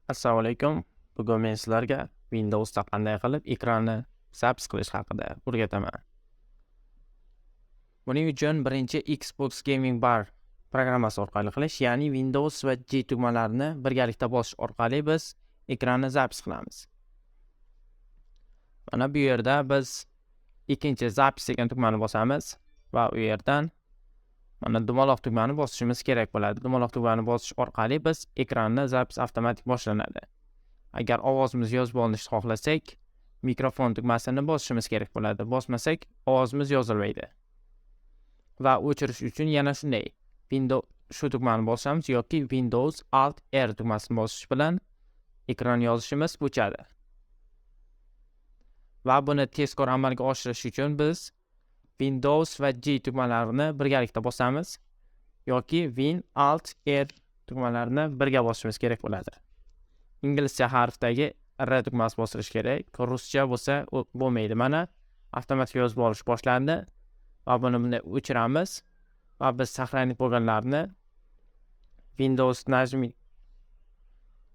Assalomu alaykum. Bugun men sizlarga Windowsda qanday qilib ekranni zapis qilish haqida o'rgataman. Buning uchun birinchi Xbox Gaming Bar programmasi orqali qilish, ya'ni Windows va G tugmalarini birgalikda bosish orqali biz ekranni zapis qilamiz. Mana bu yerda biz ikkinchi zapis degan tugmani bosamiz va u yerdan mana dumaloq tugmani bosishimiz kerak bo'ladi. Dumaloq tugmani bosish orqali biz ekranni zapis avtomatik boshlanadi. Agar ovozimiz yozib olinishni xohlasak, mikrofon tugmasini bosishimiz kerak bo'ladi. Bosmasak, ovozimiz yozilmaydi. Va o'chirish uchun yana shunday, shu tugmani bosamiz yoki Windows Alt R tugmasini bosish bilan ekran yozishimiz o'chadi. Va buni tezkor amalga oshirish uchun biz Windows va G tugmalarini birgalikda bosamiz yoki Win Alt R tugmalarini birga bosishimiz kerak bo'ladi. Inglizcha harfdagi R tugmasi bosilish kerak, ruscha bo'lsa bo'lmaydi. Mana avtomatik yozib olish boshlandi va buni bunday o'chiramiz va biz saqlanib bo'lganlarni Windows Nojniцы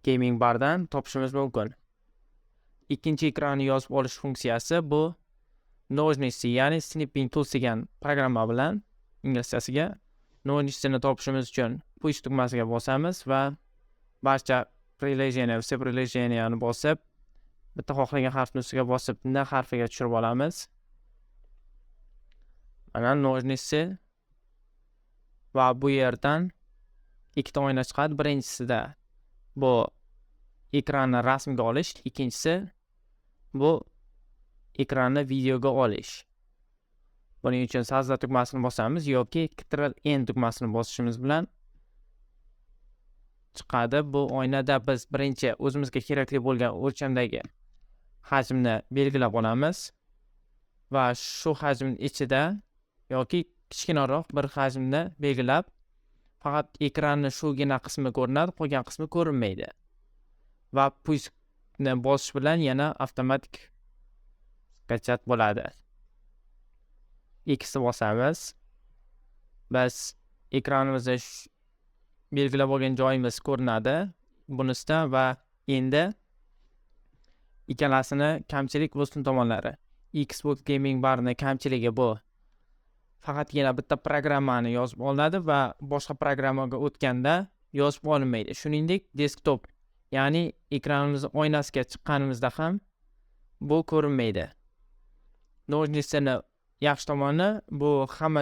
Gaming Bardan topishimiz mumkin. Ikkinchi ekranni yozib olish funksiyasi bu Ножницы, ya'ni Snipping tools degan programma bilan inglizchasiga Ножницыni topishimiz uchun push tugmasiga bosamiz va barcha prilojeniyani bosib, bitta xohlagan harfni ustiga bosib, N harfiga tushirib olamiz. Mana Ножницы va bu yerdan ikkita oyna chiqadi. Birinchisida bu ekranni rasmga olish, ikkinchisi bu ekranni videoga olish. Buning uchun sajda tugmasini bosamiz yoki Ctrl+N tugmasini bosishimiz bilan chiqadi. Bu oynada biz birinchi o'zimizga kerakli bo'lgan o'lchamdagi hajmni belgilab olamiz va shu hajm ichida yoki kichkinaroq bir hajmni belgilab, faqat ekranni shugina qismi ko'rinadi, qolgan qismi ko'rinmaydi. Va pushni bosish bilan yana avtomatik qachat bo'ladi. X'ni bosamiz. Biz ekranimizda belgilab olgan joyimiz ko'rinadi bunisida va endi ikkalasini kamchilik va ustun tomonlari. Xbox Gaming Barning kamchiligi bu faqatgina bitta programmani yozib olinadi va boshqa programmaga o'tganda yozib olinmaydi. Shuningdek, desktop, ya'ni ekranimizning oynasiga chiqqanimizda ham bu ko'rinmaydi. Ножницыni yaxshi tomoni bu hamma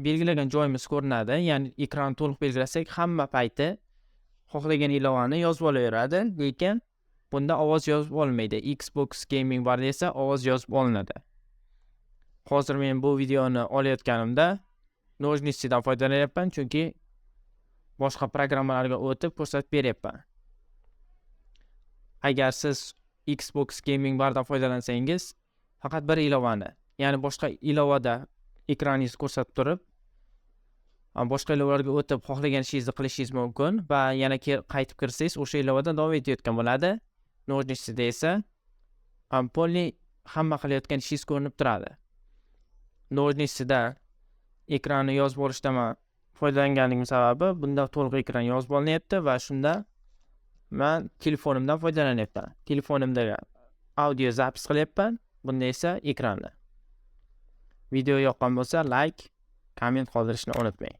belgilagan joyimiz ko'rinadi, ya'ni ekran to'liq belgilasak hamma payti xohlagan ilovani yozib olaveradi, lekin bunda ovoz yozib olmaydi. Xbox Gaming Barda esa ovoz yozib olinadi. Hozir men bu videoni olayotganimda Ножницыdan foydalanyapman, chunki boshqa programmalarga o'tib ko'rsatib beryapman. Agar siz Xbox Gaming Bardan foydalansangiz, faqat bir ilovani, ya'ni boshqa ilovada ekraningizni ko'rsatib turib, boshqa ilovalarga o'tib xohlagan ishingizni qilishingiz mumkin va yana qaytib kirsangiz o'sha ilovada davom etayotgan bo'ladi. Ножницыda esa polni hamma qilayotgan ishingiz ko'rinib turadi. Ножницыda ekranni yozib olishdan foydalanganligim sababi bunda to'liq ekran yozib olinyapti va shunda men telefonimdan foydalanyapman. Telefonimda audio zapis qilyapman. Bunda esa ekranni. Video yoqqan bo'lsa like, komment qoldirishni unutmang.